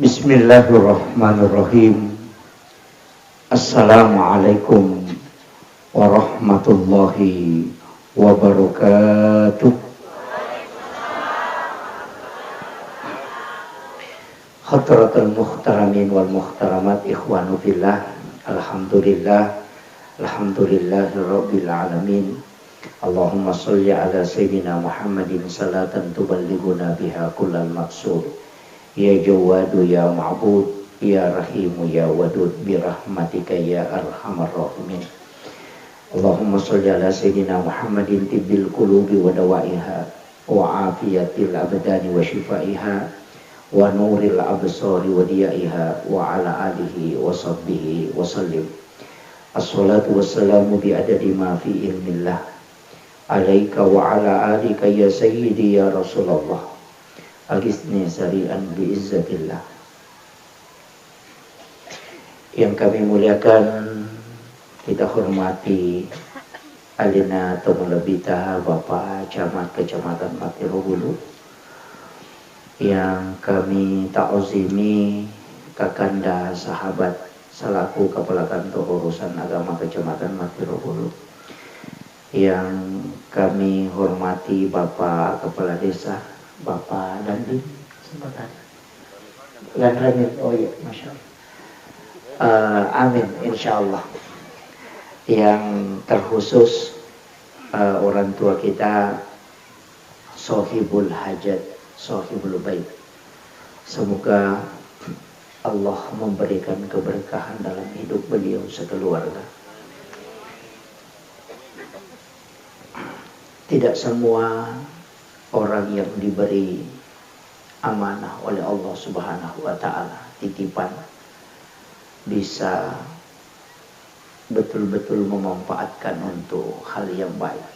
Bismillahirrahmanirrahim. Assalamualaikum warahmatullahi wabarakatuh. Hadratul muhtaramin wal muhtaramat, ikhwanu fillah. Alhamdulillahirabbil alamin. Allahumma shalli ala sayyidina Muhammadin salatan tuballighuna biha kullal maqsud. Ya Jawadu ya Ma'bud, ya Rahimu ya Wadud, birahmatika ya arhamar rahimin. Allahumma shalli ala sayyidina Muhammadin tibbil qulubi wa dawaiha wa afiyatil abdani wa shifaiha wa nuril absari wa diyaiha wa ala alihi wa sahbihi wa sallim. Assalatu wassalamu bi adadi ma fi ilmillah alaika wa ala alika ya sayyidi ya Rasulullah. Agisni sari'an bi izzatillah. Yang kami muliakan, kita hormati Alina Tumulabita, Bapak Camat Kecamatan Matirobulu, yang kami ta'zimi kakanda sahabat selaku Kepala Kantor Urusan Agama Kecamatan Matirobulu, yang kami hormati Bapak Kepala Desa, Bapak Dandi, sebentar. Oh iya, Masya Allah. Amin, insya Allah. Yang terkhusus orang tua kita, Sohibul Hajat, Sohibul Bait. Semoga Allah memberikan keberkahan dalam hidup beliau sekeluarga. Tidak semua orang yang diberi amanah oleh Allah Subhanahu wa Ta'ala, titipan, bisa betul-betul memanfaatkan untuk hal yang baik.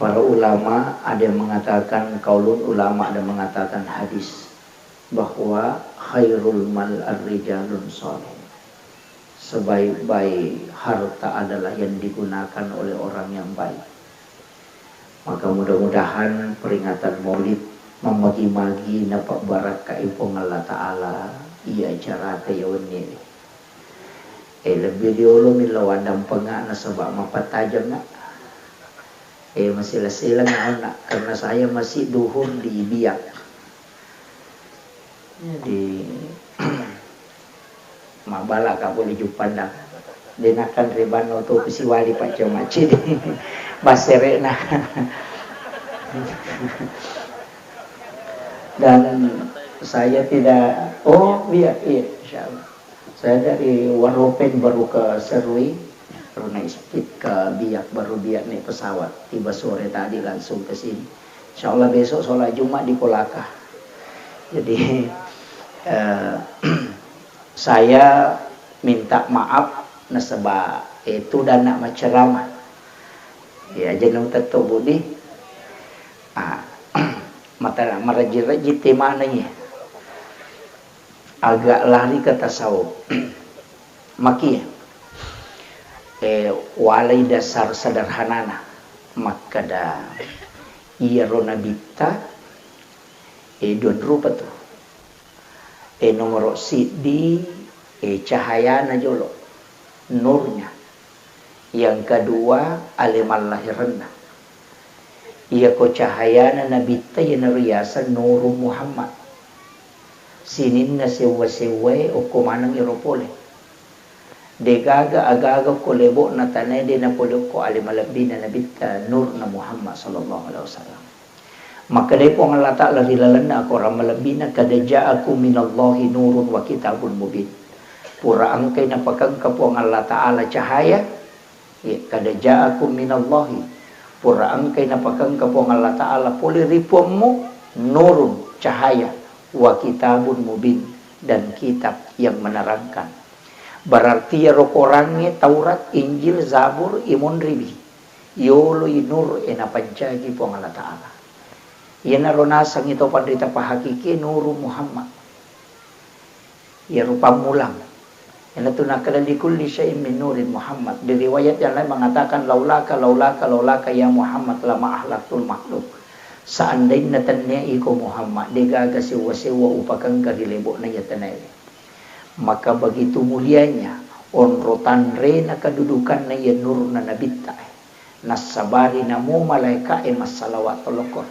Para ulama ada yang mengatakan, kaulun ulama ada mengatakan hadis bahwa khairul mal ar-rijalun shalih. Sebaik-baik harta adalah yang digunakan oleh orang yang baik. Maka mudah-mudahan peringatan Maulid memagi-magi napak barakah ipong Allah Ta'ala iya cara kayawan ini. Lebih diulu milawan dan pengak na sebab mapatajam nak. Masih silang anak karena saya masih duhur di Biak. Di Mabala ka boleh jupandang. Dinakan ribano to pesiwali Pak Comaci di Basere nah. Dan saya tidak Biak iya insyaallah. Saya dari Waropen baru ke Serui, baru naik speed ke Biak, baru Biak naik pesawat. Tiba sore tadi langsung ke sini. Insyaallah besok sholat Jumat di Kolaka. Jadi saya minta maaf nasaba itu dan nak maceramah. Ya jeneng tetu budi. Mata marajir-rajit mananya. Agak lari ke tasawuf. Maki walai dasar sederhana maka da iya rona bita don rupa tu nomor di cahaya na jolo nurnya. Yang kedua alimal lahirna iya ko cahaya na nabita yana riasa nuru Muhammad sinin na sewa-sewa o kumanang iropole degaga agaga ko lebo na tanay din na polo ko alimalabdi na nabita nur na Muhammad sallallahu alaihi wasallam. Maka day po ang Allah Ta'ala dilalan na ako ramalabi na kadadya ako minallahi nurun wa kitabun mubin. Pura angkay na pagkangka po ang Allah Ta'ala cahaya. Kadadya ako minallahi. Pura angkay na pagkangka po ang Allah Ta'ala puliripom mo nurun cahaya wa kitabun mubin dan kitab yang menerangkan. Berarti ya rokorangnya Taurat, Injil, Zabur, Imun Ribi. Yolo nur enapanjagi po ang Allah Ta'ala. Yan naronasang ito pandita pahakiki nuru Muhammad. Ya rupa mulang. Yan ito nakalali kulli syai'in min nurin Muhammad. Di riwayat yang lain mengatakan laulaka ya Muhammad lama ahlaktul makhluk. seandainya tanya iko Muhammad degaga sewa-sewa upakang karilebo na yatanay. Maka begitu mulianya onrotan re na kedudukan na nur na nabita nasabari na mo malaika masalawat tolokor.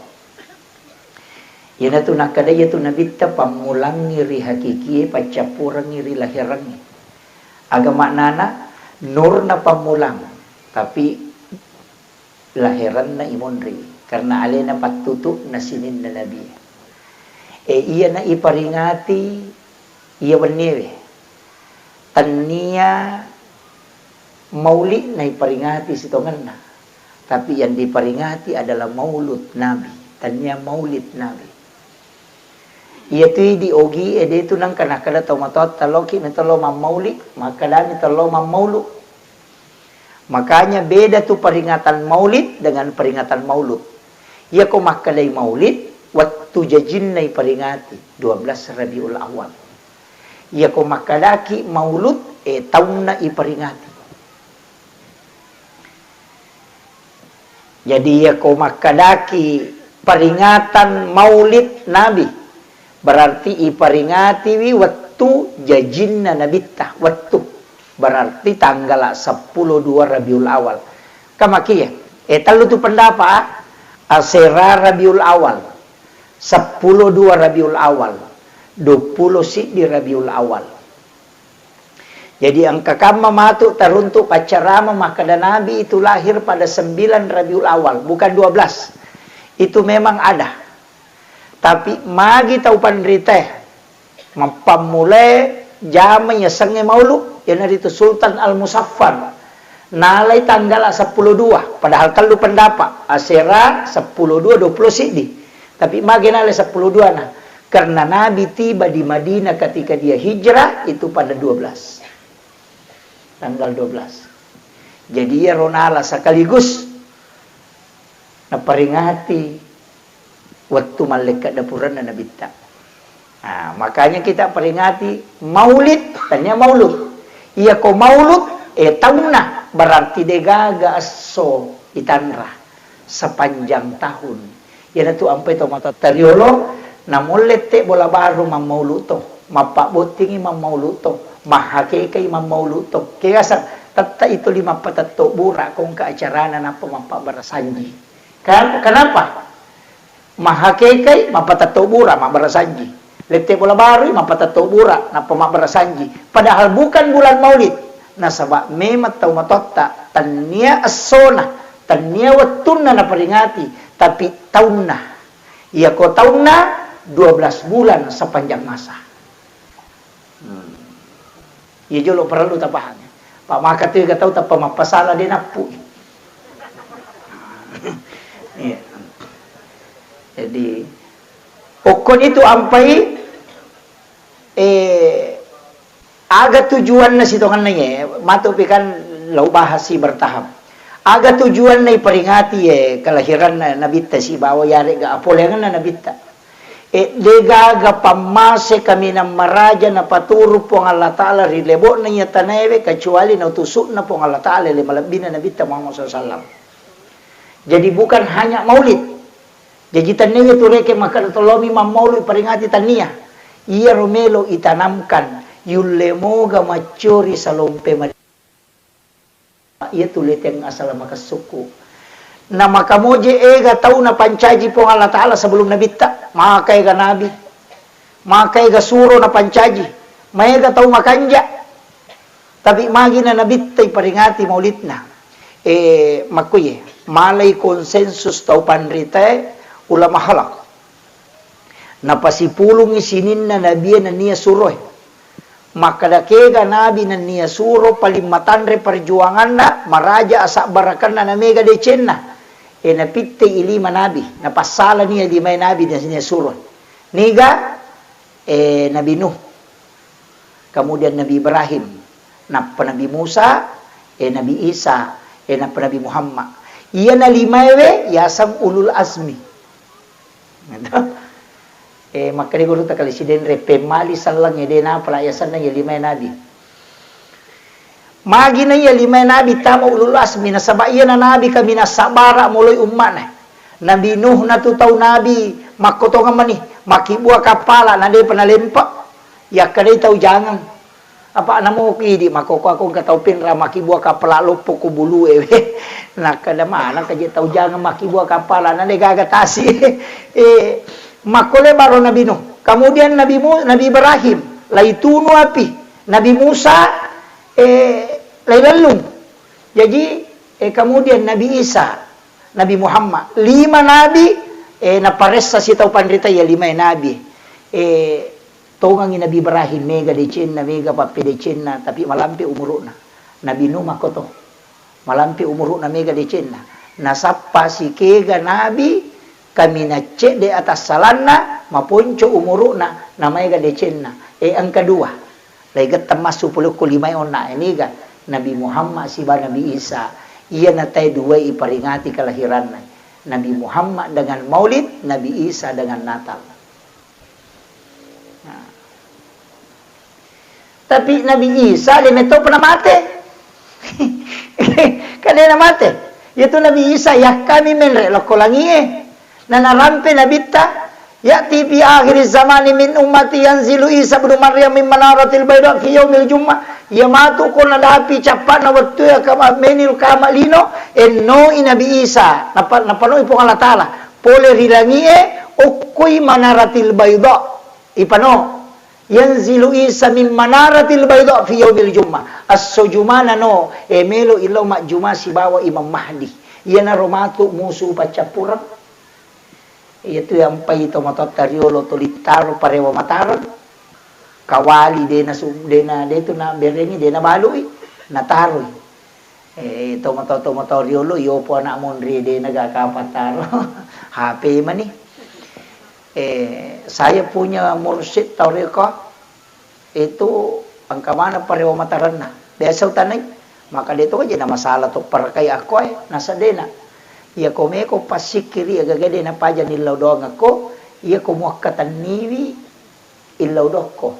Yan ito nakadaya ito nabita pamulang ngiri hakiki pacapurang ngiri lahirangi. Agama nana nur na pamulang tapi lahiran na imonri. Karena alay na patuto na sinin na nabi. Iya na iparingati, iya waniwe. Tania mauli na iparingati sitongan na. Tapi yang diparingati adalah maulud nabi. Tania maulid nabi. Iya tu di ogi itu nang kanakala tomatot taloki mitalo mamauli, makala mitalo mamaulu. Makanya beda tu peringatan maulid dengan peringatan maulud. Ia ko makalay maulid, waktu jajin na iparingati, 12 Rabiul Awal. Ia ko makalaki maulud, taon na iparingati. Jadi ia ko makalaki peringatan maulid Nabi. Berarti iparingati waktu jajin na nabita, waktu. Berarti tanggal 10 2 Rabiul Awal. Kamakiya, talo tu pendapat, Asera Rabiul Awal, 10 2 Rabiul Awal, 20 si di Rabiul Awal. Jadi angka kama matu teruntuk pacarama maka dan Nabi itu lahir pada 9 Rabiul Awal, bukan 12. Itu memang ada. Tapi magi taupan rite, mempamule jamanya senge maulu, yang itu Sultan Al-Musaffar. Nalai tanggal 10-2. Padahal kalau pendapat Asera 10-2 20 sidi. Tapi magi nalai 10-2 nah. Karena Nabi tiba di Madinah ketika dia hijrah itu pada 12. Tanggal 12. Jadi ya ronala sekaligus naperingati waktu malaikat dapuran dan Nabi tak. Nah, makanya kita peringati maulid, tanya maulud. Iya ko maulud tahunna berarti degaga so itanra sepanjang tahun. Yan itu ampai to mata teriolo na molete bola baru mamauluto, mapabutingi mamauluto, mahakekay mamauluto. Kaya sa tatta itu 5 patato bura kung kaacarana na pamapabarasanji. Kenapa? Mahakekay mapatato bura mabarasanji. Lete bola baru mapatato bura na pamabarasanji. Padahal bukan bulan Maulid. Nasaba memat tau matotta tania asona tania watuna na peringati tapi tauna ia ko tauna 12 bulan sepanjang masa. Ia jolo perlu tapahan. Pak maka tu ka tau ta pamapasala din apu. Iya. Jadi pokon itu ampai aga tujuan na sitongan na matupikan lau bahasi bertahap. Aga tujuan na iperingati kelahiran na nabita si bawa yari ga apolengan na nabita. Degaga pamase kami na maraja na paturo po ang Allah Ta'ala rilebo na niya tanebe kecuali na utusuk na po ang Allah Ta'ala limalabina nabita Muhammad SAW. Jadi bukan hanya maulid. Jadi tanebe tureke maka tolomi maulid peringati tania. Ia romelo itanamkan yulemoga macuri salompe ia tulit yang asal makasuku na makamoje ega tau na pancaji po Allah Ta'ala sebelum nabita maka ega nabi maka ega suro na pancaji maega tau makanja tapi magi na nabita iparingati maulidna makuye malay konsensus tau panrite ulama halak na pasipulong isinin na nabiya na niya suroy maka dakega nabi na niya suro palimatanre perjuangan na maraja asak barakan na mega decen na napitte ilima nabi napasala niya limay nabi na niya suro niga Nabi Nuh kemudian Nabi Ibrahim Nabi Musa Nabi Isa Nabi Muhammad iya na limaywe yasang ulul azmi maka di guru takali si den repemali salang edena pelayasan na yalimay nabi magi na yalimay nabi tama ulul asmi na sabaya na nabi kami na sabara muloy umman Nabi Nuh na tu tau nabi makotongan mani makibua kapala na de panalempa ya kadai tau jangan apa namo kidi makoko akong kataupin ra makibua kapala lopo ko bulu nakada mana kaje tau jangan makibua kapala na de gagatasi makole baro Nabi Nuh. Kemudian Nabi Ibrahim laitunu api, Nabi Musa lailalung. Jadi kemudian Nabi Isa, Nabi Muhammad, 5 nabi naparesa si tau pandrita ya 5 nabi. Tongang Nabi Ibrahim mega de Cina, mega papi de Cina, tapi malampi umuruna. Nabi Nuh makoto. Malampi umuruna mega de Cina. Nasapa si kega nabi kami nacek de atas salana mapunco umuruna na mega de Cina. Ang kedua, lagi temas 10 ko 5 ona ini kan Nabi Muhammad si Nabi Isa. Ia natai 2 iparingati kelahiran Nabi Muhammad dengan Maulid, Nabi Isa dengan Natal. Tapi Nabi Isa dia meto pernah mati. Kan dia mati. Itu Nabi Isa ya kami menrek lokolangi nanarampe nabita ya'ti fi akhir zamani min ummati yanzilu Isa bin Maryam min manaratil bayda fi yaumil jummah yamatu kuna dapi capana waktu ya kama menil kama lino enno Nabi Isa napano ipo Allah taala pole rilangi ukui manaratil bayda ipano yanzilu Isa min manaratil bayda fi yaumil jummah as-sujumana no melo ilo mak juma si bawa Imam Mahdi yana romatu musu pacapurang itu yang pai to matot tariolo to litaro parewa mataron kawali dena detu na bereni dena balui nataroi to matot riolo yo po anak monri dena ga kapataro HP mani saya punya mursyid tauriko itu pangkamana parewa mataran na biasa utanay maka dito aja na masalah to parakay ako nasa dena ia komeko pasikiri agagade na paja nilaw doang ako ia kumuakatan niwi ilaw doko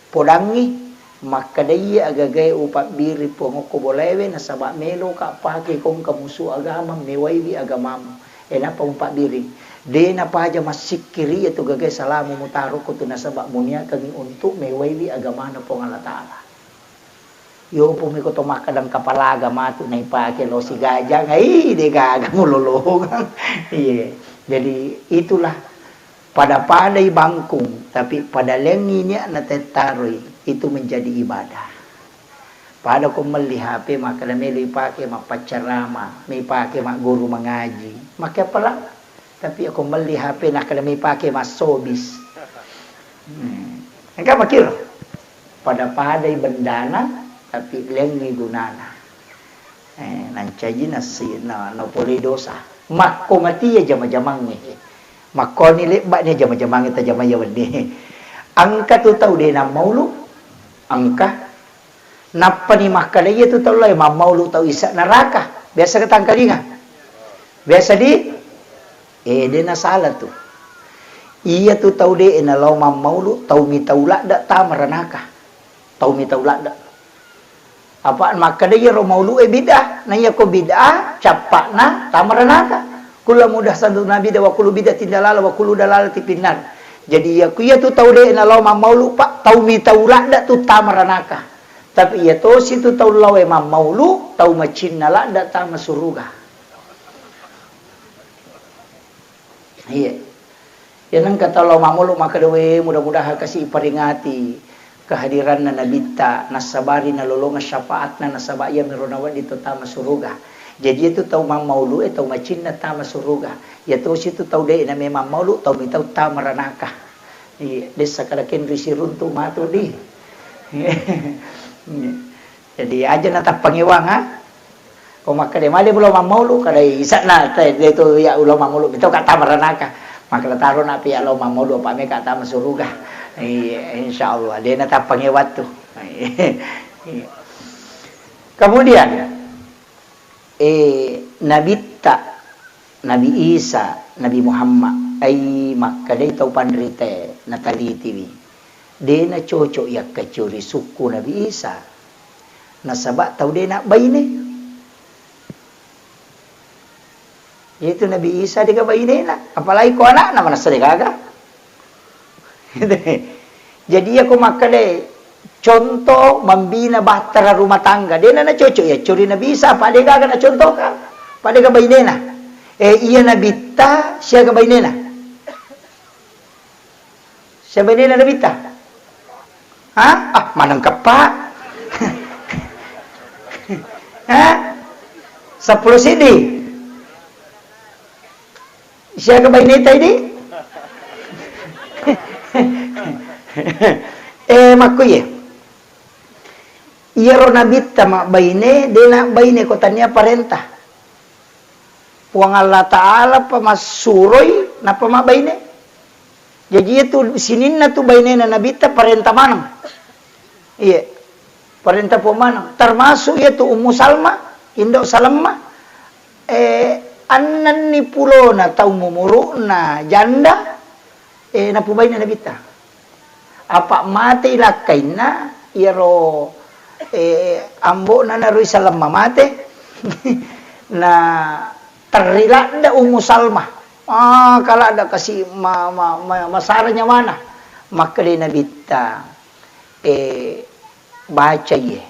podangi makadaya agagay upat biri po ngoko bolewe na sabak melo ka pake kong kamusu agama mewaiwi agamamu na pa upat biri de na paja masikiri ito gagay salamu mutaro ko to na sabak munia kami untuk mewaiwi agama na po ngala taala. Yo po may ko tumakadang kapalaga matu na ipake lo si gajang ay de gaga mululungan. Iya. Jadi itulah pada pandai bangkung tapi pada lenginya na tetaroy itu menjadi ibadah. Pada ko melihat HP maka melo ipake mapacarama, may pake mak guru mengaji. Maka pala tapi ako melihat HP na kada may pake masobis. Engkau makir pada pandai bendana tapi lengi gunana nancaji nasi no poli dosa makko mati ya jama-jamang ni makko ni lebak ni jama-jamang kita jama ya wende angka tu tahu dia nam maulu angka napa ni makale ya tu tahu lah mam maulu tahu isa neraka biasa ketangkal ingat biasa di dia na salah tu iya tu tahu dia na lau mam maulu tahu mi tahu lak dak tamaranaka tahu mi tahu lak dak apa maka dia romaulu bidah na ya ko bidah capakna tamaranaka kula mudah sandu nabi da wa kulu bidah tindalala wa kulu dalalati pinnar jadi ya ku ya tu tau de na law maulu pak tau mi taula da tu tamaranaka tapi ya to si tu tau law maulu tau macin nala da ta masuruga iya ya nang kata law maulu maka dewe mudah-mudahan kasih peringati kehadiran na nabita nasabari na lolonga syafaat na nasabaya meronawan dito tama suruga jadi itu tau mang maulu tau macin na tama suruga ya to situ tau de na memang maulu tau mitau tama ranaka desa kadaken risi runtu matu di jadi aja na tapangiwang ha o maka de mali belum mang maulu kada isa na itu ya ulo mang maulu mitau ka tama ranaka maka taron api ya lo mang maulu pa me ka tama suruga insyaallah dia natap pangewat tu. Kemudian Nabi Isa, Nabi Muhammad ay makkaday tau pandrite nataliti dia na cocok ya kecuri suku Nabi Isa nasaba tau dia nak bayi ni Itu Nabi Isa dia bainena, apalagi ko anak na mana sedekaga. Jadi aku maka deh contoh membina bahtera rumah tangga. Dia na cocok ya curi Nabi Isa apa dia gaga na contoh kan? Pada ka bainena. Iya Nabi ta siya ka bainena. Siya bainena Nabi ta. Hah? Ah, manang kepak. Hah? 10 CD. Siya ka baineta ini? Makuye. Iya ro nabita mak baine, dena baine ko tanya parenta. Puang Allah Ta'ala pa masuroy na pa mak baine. Jadi itu sinin na tu baine na nabita parenta manang. Iya. Parenta po manang. Termasuk itu Ummu Salma, Indo Salma. Anan ni pulo na tau mumuru na janda. Na pubay na nabita. Apa mate ilakay na, iro ambo na naroy sa lamamate, na terila da Ummu Salma. Kala da kasi masara niya mana. Makali nabita, baca ye,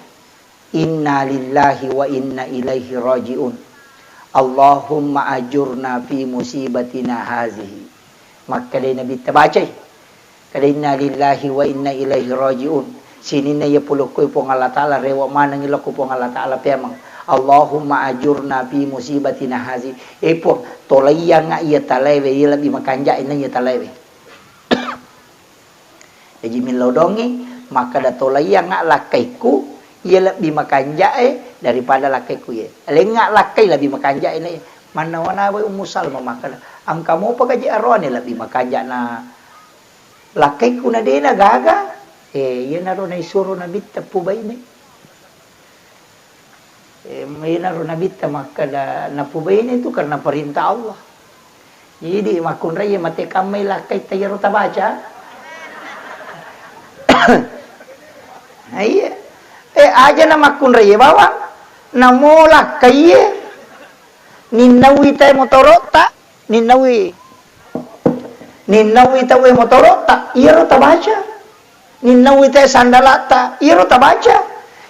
inna lillahi wa inna ilaihi raji'un. Allahumma ajurna fi musibatina hazihi. Makali nabita, baca ye. Kada inna lillahi wa inna ilaihi raji'un. Sini na ya pulukoy po ng Allah Ta'ala. Rewa manang ilako po ng Allah Ta'ala. Piyamang Allahumma ajurna fi musibatina hazi. Po, tolaya nga iya talebe. Iya labi makanjain na iya talebe. Jadi milodongi. Maka da tolaya nga lakayku. Iya labi makanjain daripada lakayku ya. Alin nga lakay labi makanjain na iya. Manawanaway Ummu Salma. Maka ang kamo pagaji aron labi makanja na lakay ko na din gaga. Yan na rin ay suro na bita po ba ini? Yan na rin na bita makada na po ba ini ito karena perintah Allah. Jadi makunray mati kamay lakay tayo tabaca. Ay, aja na makunray bawa. Namo lakay ninawi tayo motorota. Ninawi tayo motorota. Iro tabaca. Ninawi tayo sandalata. Iro tabaca.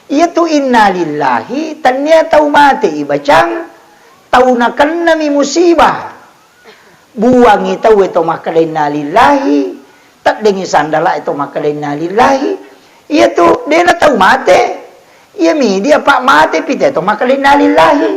Ito inna lillahi. Tanya tau mati ibacang. Tau na kanami musibah. Buang ito makalay na lillahi. Tak dengi sandala ito makalay na lillahi. Ito di na tau mati. Iya dia pak mati pita ito makalay na lillahi.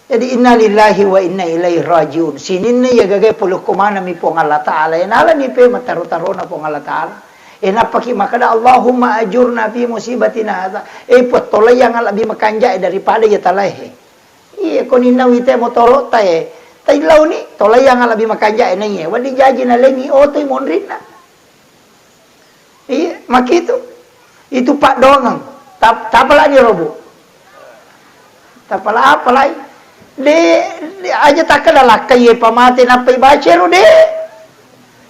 Jadi inna lillahi wa inna ilaihi rajiun. Sinin na yagagay puluh kumana mi po ng Allah Ta'ala. Inala ni pe mataro-taro na po ng Allah Ta'ala. Napaki makada Allahumma ajurna fi musibatina hadha. Po tolay yang alabi makanja daripada ya talahe. Iya koninaw ite motoro tae. Tailaw ni tolay yang alabi makanja na iya. Wadi jaji na lengi otoy monrin na. Iya makito. Itu pak dongang. Tapala ni robo. Tapala apalay. De aja takada lakay pamati na paibaca ro de.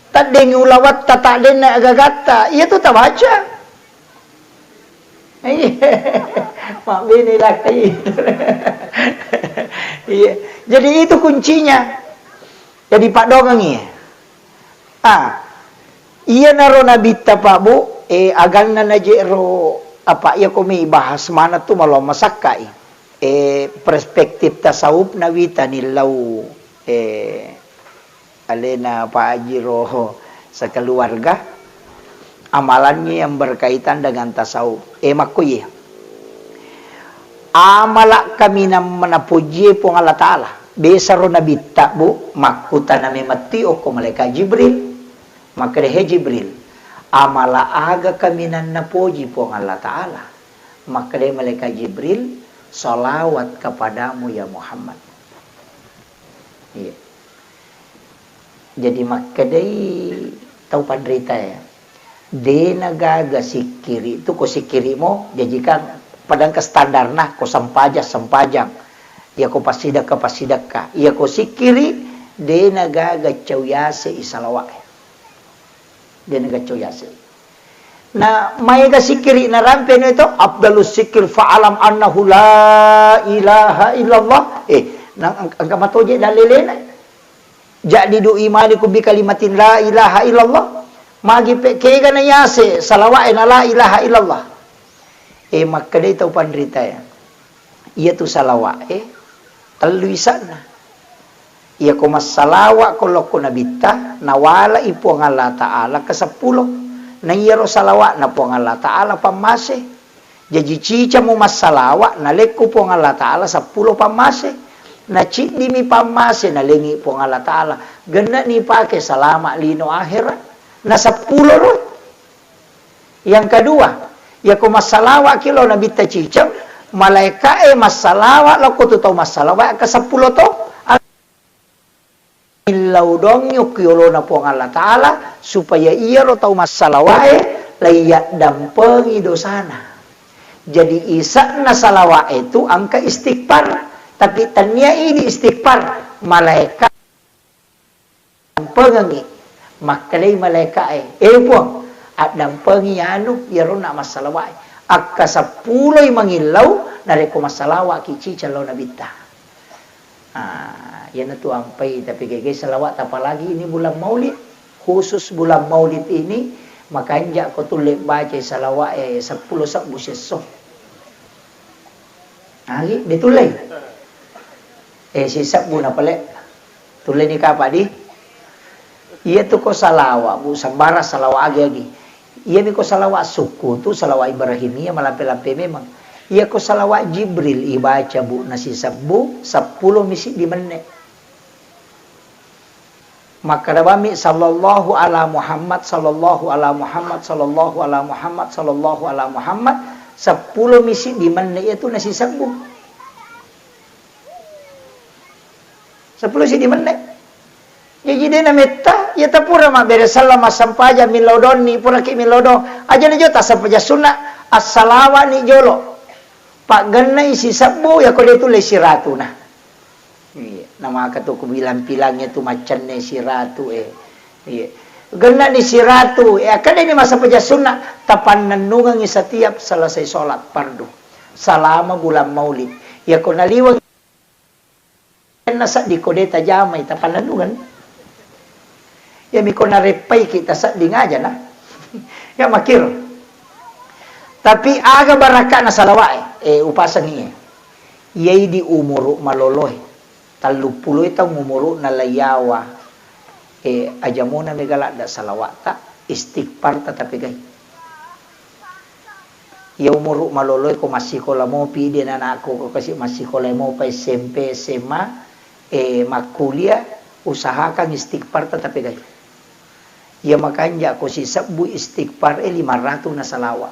Tak dengi ulawat tak den na agagata. Iya tu tak baca. Mak bini lakay. Iya. Jadi itu kuncinya. Jadi pak dongang iya. Iya naro nabita pak bu. Agal na najero apa iya kumi bahas mana tu malo masakai. Perspektif tasawuf na wita nilaw alena Pak Ajiro sa keluarga amalannya yang berkaitan dengan tasawuf makuye amala kami na manapuji po ng Allah Ta'ala besaro na bitta bu makuta na may matio ko malika Jibril makarehe Jibril amala aga kami na napuji po ng Allah Ta'ala makarehe malika Jibril salawat kepadamu ya Muhammad. Iya. Jadi makadai tahu pandrita ya. De nagaga sikiri itu ko sikiri mo jadikan padang ke standar nah ko sempajang. Ya ko pasidaka. Ya ko sikiri de nagaga cawyase isalawa. De nagaga cawyase. Nah, may kasikiri na rampen ito, Abdalus sikir fa'alam annahu la ilaha illallah. nang angka matoje dalilena jadi du imani ku bi kalimatin la ilaha illallah magi pe kega na yase salawat na la ilaha illallah maka dai tau pandrita ya ia tu salawat taluisan ia ko masalawa ko lokko nabita nawala ipo ng Allah Ta'ala ke 10 na iya ro salawat na po ng Allah Ta'ala pamase jadi cica mo masalawa na lekko po ng Allah Ta'ala 10 pamase na di mi pamase na lingi po ng Allah Ta'ala ganda ni pake salama lino akhirat na 10 ro yang kedua ya ko masalawa kilo nabita cica malaika masalawa lo ko to masalawa ke 10 to ilaw dong yung kiyolo na po ang Allah Ta'ala supaya iya ro tau masalawa layak dampengi dosana jadi isa na salawa itu angka istighfar tapi tanya ini istighfar malaikat dampengi makalay malaikat po at dampengi anu iya ro na masalawa akka 10 mangilaw na reko masalawa kici calo nabita yan na tu ampay tapi kaya salawat apalagi ini bulan maulid khusus bulan maulid ini makanya ko tulik baca salawat 10 sak buseso lagi ditulay sisap bu na pala tulay ni kapa di iya tu ko salawat bu sambara salawat agi iya ni ko salawat suku tu salawat Ibrahimiyah malampe-lampe memang iya ko salawat Jibril ibaca bu nasisap bu 10 misi di menit maka dawami sallallahu ala Muhammad sallallahu ala Muhammad sallallahu ala Muhammad sallallahu ala Muhammad 10 misi di menit itu nasisap bu 10 misi di menit jadi dia na metta ya tapura ma bere sallama sampaja milodon ni pura ki milodon aja na jota sampaja sunna assalawa ni jolo pak ganai si sabbu ya ko itu le siratu na nama kata ko bilang-bilangnya tu macan ne siratu ganna ni siratu kada ni masa sampaja sunna tapan nanungang setiap selesai salat fardu salama bulan maulid ya ko naliwang nasa di kodeta jamay tapan nanungan ya mi ko na repay kita sa dingaja na ya makir tapi aga baraka na salawa upasan niya yay di umuro maloloy 30 itang umuro na layawa aja mo na megala da salawata istighfar ta tapigay ya umuro maloloy ko masikola mo pide na nako ko kasi masikola mo pa SMP SMA makulia usahakan istighfar ta tapigay ya makanya ko si sabbu istighfar 500 na salawa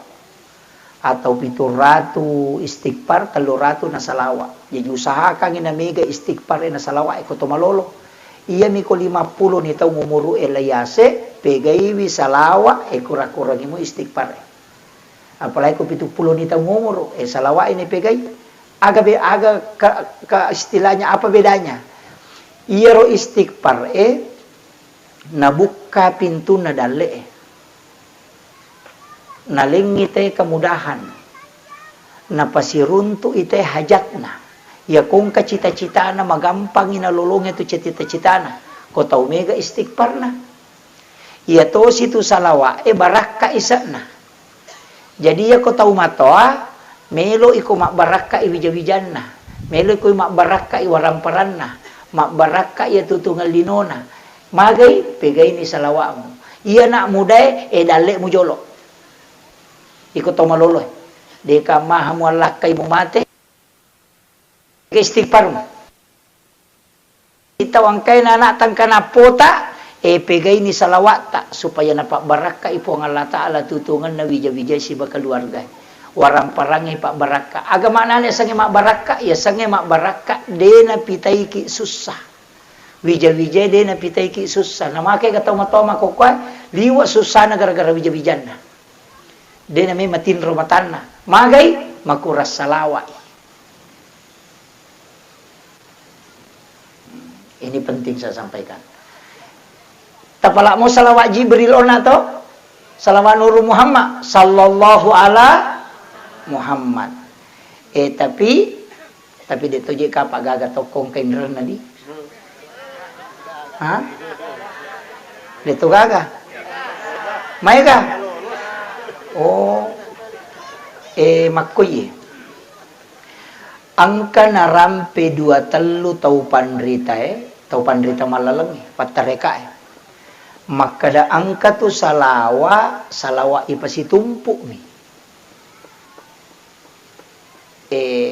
atau 700 istighfar 300 na salawa jadi usahakan inamiga istighfar na salawa ko to malolo iya mi ko 50 ni taw umuro layase pegaywi salawa kura-kurang mo istighfar apalagi ko 70 ni taw umuro salawa ini pegay aga ka istilahnya apa bedanya iya ro istighfar nabuka pintu na dale nalingi ite kemudahan napasiruntu ite hajatna ya kung kacita-cita na magampang inalulong itu cita-cita na ko tau mega istighfar na ya to situ salawa baraka isa na jadi ya ko tau matoa melo iko mak baraka iwijawijan na melo iko mak baraka iwaramparan na mak baraka ya tutungal linona magay pegay ni salawa mo iya na muday dale mo jolo iko to maloloy di ka mahamualak kay mumate istighfar mo itawang kay nanatang ka na puta pegay ni salawata supaya napabarak ka ipo ang Allah Ta'ala tutungan na wija-wija si bakaluarga warang parangi pak baraka agama nane sange mak baraka ya sange mak baraka de na pitay ki susah wija-wija de na pitay ki susah namake ka toma-toma ko kwa liwa susah na gara-gara wija-wijan na de na may matin rumatan na magay makuras salawa ini penting saya sampaikan tapala mo salawat Jibril ona to salawat Nur Muhammad sallallahu ala Muhammad tapi Tapi dito je ka pagaga tokong kay na di. Ha? Dito gaga. May ka? Oh. Makoy. Angka narampe 2 tau pandrita tau pandrita malalang patareka Makada angka tu salawa ipasitumpu mi.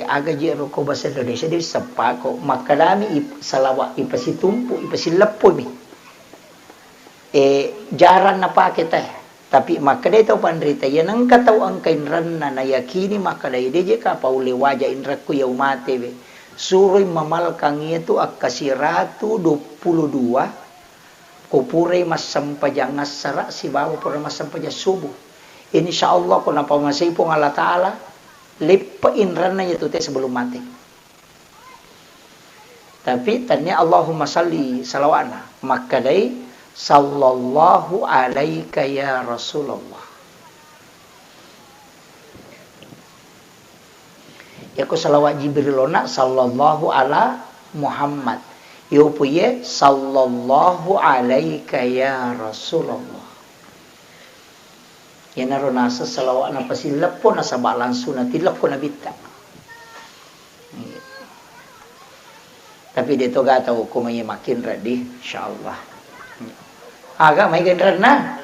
Aga jero ko bahasa Indonesia di sepako makadami salawa ipasitumpu ipasilepo mi. Jaran na pa kita tapi makada ito pandrita yan ang kataw ang kainran na nayakini makada ideje ka pauli waja inraku ya umate be suroy mamal kang itu akasiratu 22 kupuray masampajangas sara si bawa pura masampaja subuh insyaallah kung napamasay po ng Allah Ta'ala lipain ran na ito sebelum mati tapi tanya Allahumma salli salawana makadai sallallahu alaika ya Rasulullah ya ko salawat Jibrilona sallallahu ala Muhammad yo puye sallallahu alaika ya Rasulullah ya narona sa salawat na pasilap po na sa balanso na tilap ko na bita tapi dito gataw ko may makin ready insyaallah agak may ganran na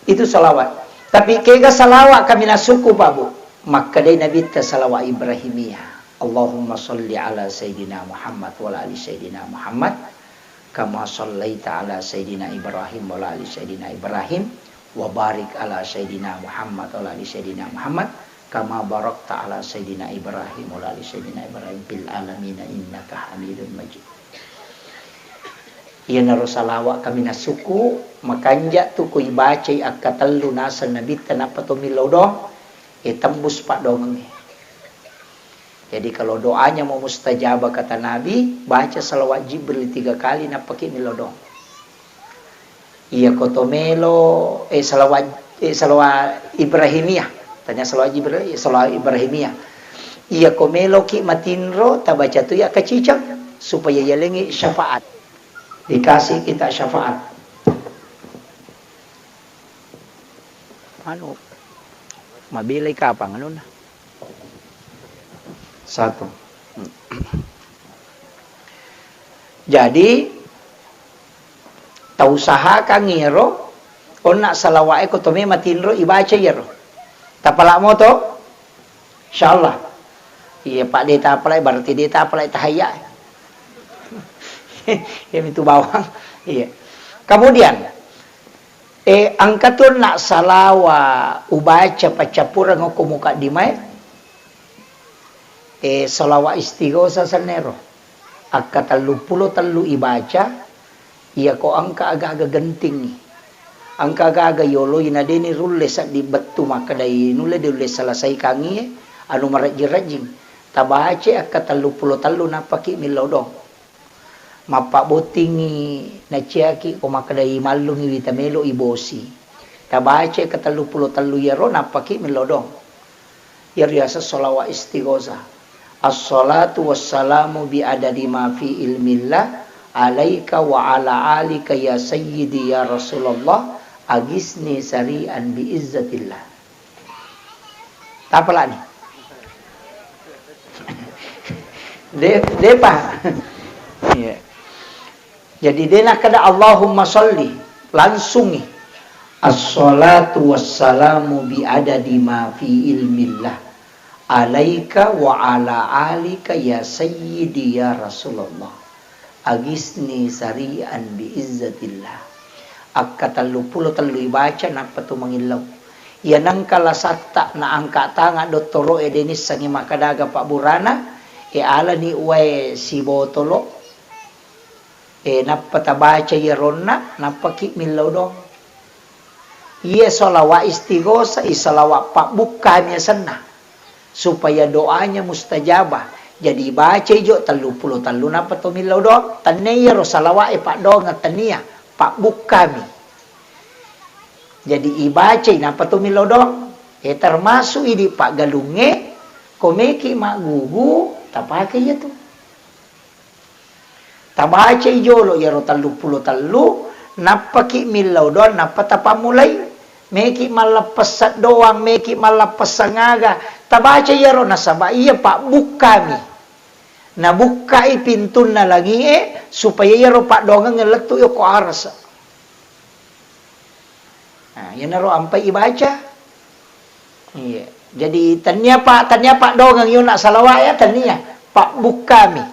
itu salawat tapi kaya salawat kami nasuku babu maka day nabita salawat Ibrahimiyah Allahumma salli ala Sayyidina Muhammad wa ala ali Sayyidina Muhammad kama sallaita ala Sayyidina Ibrahim wa ala ali Sayyidina Ibrahim wa barik ala Sayyidina Muhammad wa ala ali Sayyidina Muhammad kama barakta ala Sayyidina Ibrahim wa ala ali Sayyidina Ibrahim fil alamin innaka Hamidum Majid. Iya naro salawat kami nasuku makanja tu ko ibaca akatallu nasa nabita na patumilaw do tembus pak dong. Jadi kalau doanya mau mustajabah kata Nabi baca salawat Jibril 3 kali na pakai milodong. Iya kotomelo salawat Ibrahimiyah. Tanya salawat Jibril salawat Ibrahimiyah. Iya komelo ki matinro tabaca tu ya kacicang supaya yalengi syafaat. Dikasih kita syafaat. Ano? Mabilay ka pa ano na? 1. Jadi tausaha ka ngiro ona salawae ko tome matinro ibaca yero. Tapala mo to? Insyaallah. Iya Pak Deta apalay berarti Deta apalay tahaya. Yang itu bawang. Iya. Kemudian angkatun nak salawa ubaca pacapura ngoko muka dimay salawa istighosa sanero akatalu ibaca iya ko angka aga-aga genting angka aga-aga yolo ina deni rulle sa di batu makadai nule di ulle salasay kangi anu marajing tabace akatalu napaki milodong mapabotingi na ciyaki o makadai malungi vitamelo ibosi tabace katalu yaro napaki milodong yariasa salawa istighosa as-salatu wassalamu bi adadi ma fi ilmillah alaika wa ala alika ya sayyidi ya Rasulullah agisni sari'an bi izzatillah tapala ni depa yeah. Jadi dia nak kada Allahumma salli langsungi as-salatu wassalamu bi adadi ma fi ilmillah alaika wa ala alika ya sayyidi ya Rasulullah agisni sari'an bi izzatillah akatalu ibaca nak patu mangilaw yanang kalasata na angka tanga doktoro edenis sangi makadaga Pak Burana ala ni uwe si botolo napatabaca yaronna napaki milaw dong iya salawa istighosa isalawa Pak buka niya sana supaya doanya mustajabah jadi baca jo 30 na patumilaw dong tanaya ro salawa Pak dong tania Pak buka mi jadi ibaca na patumilaw dong termasuk ini Pak Galunge, komeki mak gugu, tapake ya tuh. Tabaca ijolo ya rotalu pulo talu, napaki milau doan, napa tapamulay, meki malapasat doang, meki malapasangaga, tabaca ya ro nasaba iya Pak bukami. Nabukai pintun na lagi supaya ya ro Pak dongang ngelektu yo ko arasa. Nah, yan na ro ampai ibaca. Iya. Jadi tanya Pak dongang yun nak salawa ya tanya Pak bukami.